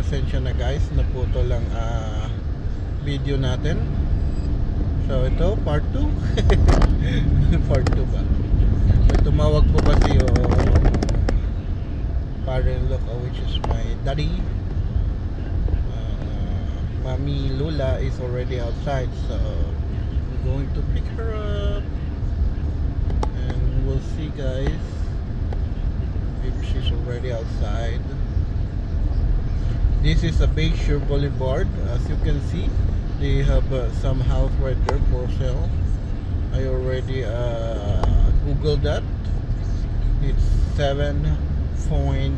pasensya na guys, naputo lang video natin. So ito, part 2. Part 2 ba? May tumawag po kasi yung father-in-law ko, which is my daddy. Mommy Lula is already outside, so we're going to pick her up and we'll see guys if she's already outside. This is a Bayshore Boulevard. As you can see, they have some house right there for sale. I already googled that. It's $7.5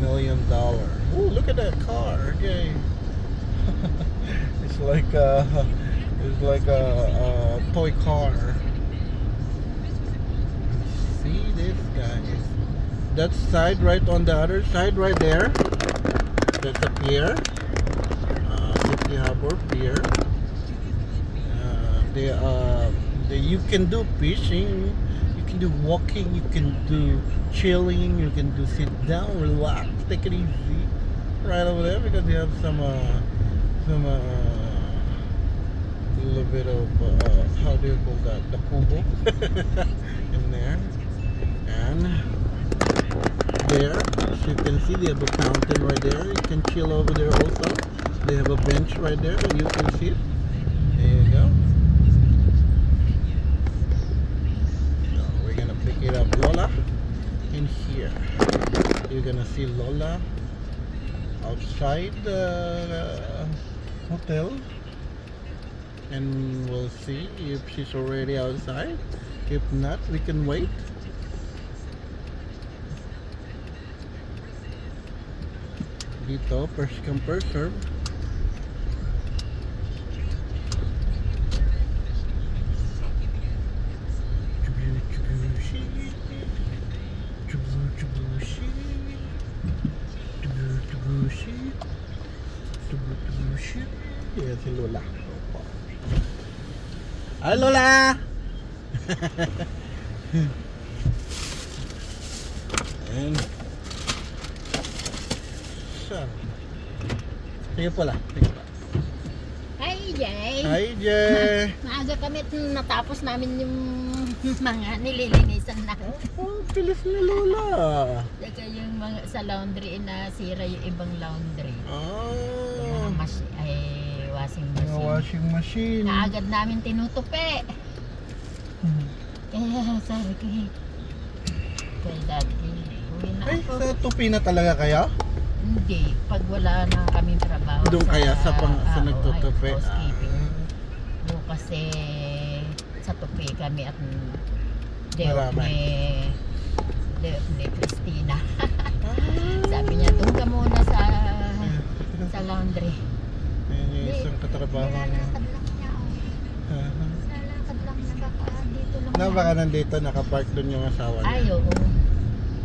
million. Oh, look at that car! Okay, it's like a toy car. See this guys? That side right on the other side right there. That's a pier. City Harbor Pier. You can do fishing, you can do walking, you can do chilling, you can do sit down, relax, take it easy right over there because they have some little bit of how do you call that, the kubo in there. And there, as you can see, they have a fountain right there. You can chill over there also. They have a bench right there that you can sit. There you go. So we're gonna pick it up Lola in here. You're gonna see Lola outside the hotel, and we'll see if she's already outside. If not, we can wait. Dito, first come first serve. Yan si Lola. Hi Lola! And sige pala, sige pa. Hi Jay! Hi Jay! Maaga kami at natapos namin yung mga nililinisan na. Oh, bilis ni Lola. Saka yung mga sa laundry na sira yung ibang laundry. Oh. Washing Mga machine. washing machine. Kaagad namin tinutupi. Kaya sabi ko, kay daddy, uwi na Ay, ako. sa tupi na talaga kaya? Hindi, pag wala na kaming trabaho Doon kaya sa nagtutupi. housekeeping. Doon kasi sa tupi kami at Marami. ni Christina. Sabi niya, doon ka muna sa laundry. Ayan yung isang katrabaho niya. Nilalakad lang niya. Nilalakad lang niya. Baka dito lang. Na baka nandito, nakapark doon yung asawa niya. Ay, oo.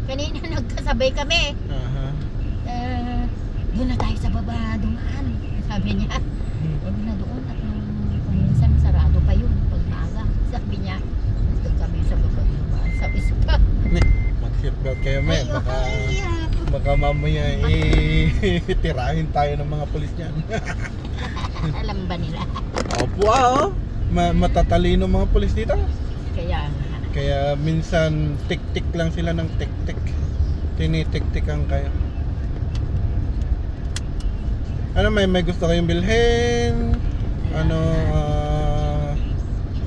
Kanina nagkasabay kami. Aha. Doon na tayo sa baba, dumaan. Sabi niya, huwag na doon at kung minsan sarado pa yun pag maaga. Sabi niya, doon kami sa baba dumaan sa ispa. Mag-seatbelt kayo, may. Baka mamaya tirahin tayo ng mga pulis niyan. Alam ba nila? Opo, matatalino mga pulis dito. Kaya nga. Kaya minsan tik-tik lang sila ng tik-tik. Tinitik-tikan kayo. Ano, may gusto kayong bilhin? Ano,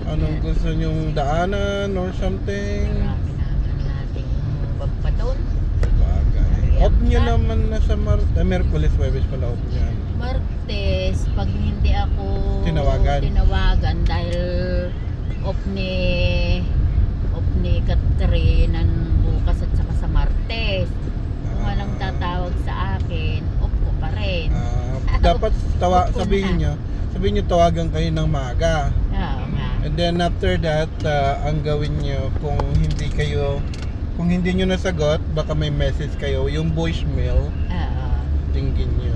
anong gusto nyong daanan or something? Marami naman nating pa doon. Bagay. Off nyo naman na sa Merkulis, Webes pala off nyo. Martes, pag hindi ako tinawagan dahil off ni Catherine bukas at saka sa Martes. Kung walang tatawag sa akin, off ko pa rin. Dapat sabihin nyo tawagan kayo ng maaga. Oo nga. And then after that, ang gawin nyo kung hindi nyo nasagot, baka may message kayo, yung voicemail, Oo. tingin nyo.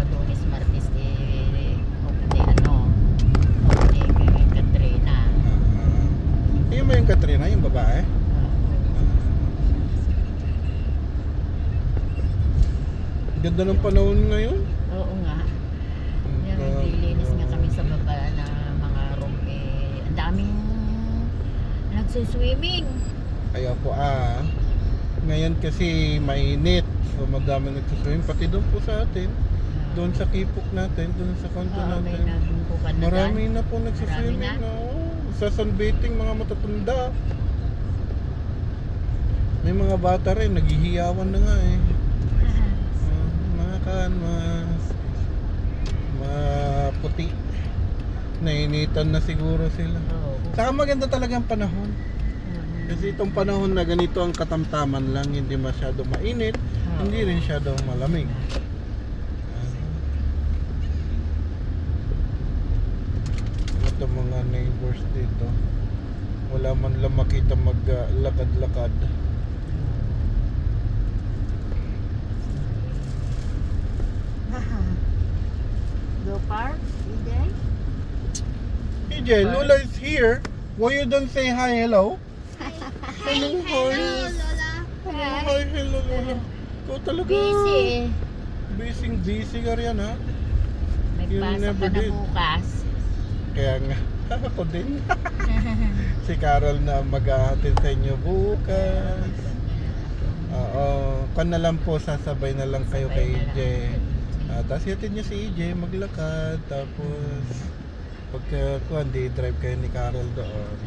Lunes, Martes, off ni Katrina. Yung ba yung Katrina, yung babae? Ganda ng panahon ngayon. Oo nga. Yan, naglilinis nga kami sa baba na mga room eh. Ang daming nagsuswimming. Kaya po ngayon kasi mainit. So madami nagsuswimming. Pati doon po sa atin. Doon sa kipok natin. Doon sa kanto Oo, may natin. nagbubukan na Marami dyan. na po nagsuswimming. Marami na? Oo. Sa sunbathing mga matatanda. May mga bata rin. Naghihiyawan na nga eh. Mga puti. Nainitan na siguro sila. Oo. Saka maganda talaga ang panahon. Kasi itong panahon na ganito ang katamtaman lang, hindi masyado mainit, hindi rin masyadong malamig. Ito mga neighbors dito. Wala man lang makita maglakad-lakad. Go park, EJ? EJ, Lola is here. Why you don't say hi, hello? Hello, hi. Lola. Hello, hi, hello, Lola. Ikaw talaga. Busy. Busy ka rin, ha? May You pasok never ka na did. bukas. Kaya nga, ako din. Si Carol na mag-ahatid sa inyo bukas. Oo, kan na lang po, sasabay na lang kayo kay EJ. Tapos hatid niyo si EJ, maglakad. Tapos, pagka di drive kayo ni Carol doon.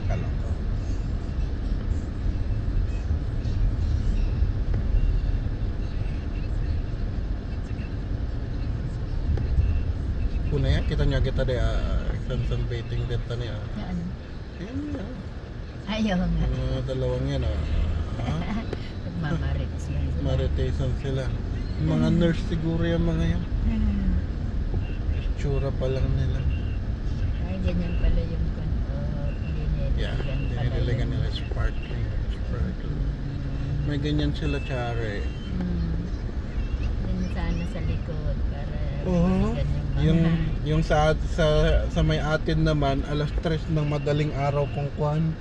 Kala ko. Kuna yan, kita niya kita de sunbathing dito niya. Yan. Yan yan. Ayaw nga. Yung mga dalawang yan Nagmamarites yan sila. Maritation sila. Yung mga nurse siguro yung mga yan. Itsura pa lang nila. Ay, ganyan pala yung Yeah, diniligan nila sparkling. May ganyan sila, Chare. Yan sana sa likod para Oo. yung mga... Yung sa may atin naman, alas 3 ng madaling araw kung kwan.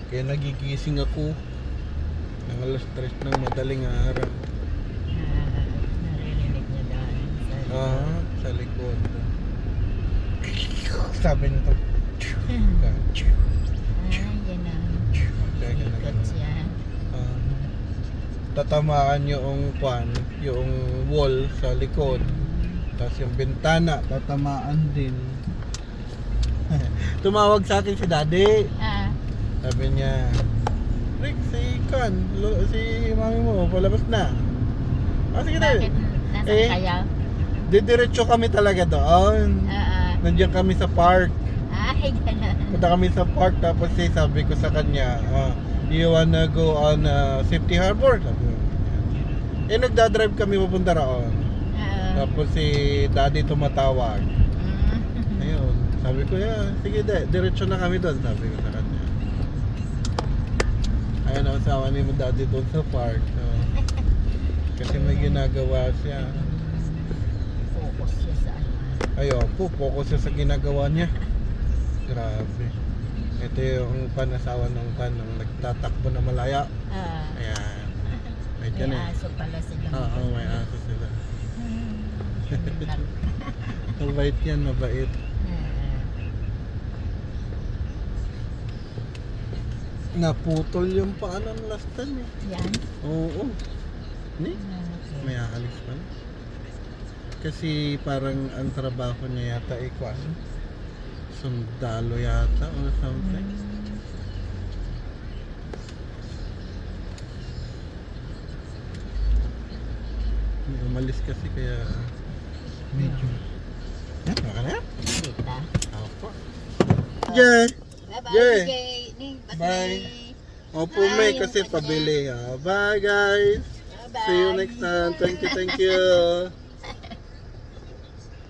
Kaya nagigising ako ng alas 3 ng madaling araw. Naririnig niya dahil sa... Sa likod. Sabi nito. yan na. Kaya Likod siya. Tatamaan yung kwan, yung wall sa likod. Tapos yung bintana, tatamaan din. Tumawag sa akin si Daddy. Sabi niya, Rick, si mami mo, palabas na. Sige na. Bakit? Nasaan kaya? Didiretso kami talaga doon. Nandiyan kami sa park. Ay, gano'n. Punta kami sa park, tapos sabi ko sa kanya, you wanna go on Safety Harbor? Sabi ko. Nagdadrive kami papunta roon. Tapos si Daddy tumatawag. Ayun. Sabi ko, sige diretso na kami doon. Sabi ko sa kanya. Ayun ang asawa ni mo Daddy doon sa park. So, kasi may ginagawa siya. Focus siya sa ano. Ayun po, focus siya sa ginagawa niya. Grabe. Ito yung panasawa ng nung nagtatakbo na malaya. Ayan. May dyan May aso pala sila. Oo, may aso sila. Mabait yan, mabait. Naputol yung paano ng last time eh. Yan. Oo. May aalis pa na. Kasi parang ang trabaho niya yata ay kwan. Sundalo yata or something. Umalis kasi kaya medyo. Yan, baka na yan. Kita. Opo. Jay! Bye-bye, Jay. Jay. Bye. Opo, may kasi pabili. Bye guys. Bye-bye. See you next time. Thank you, thank you.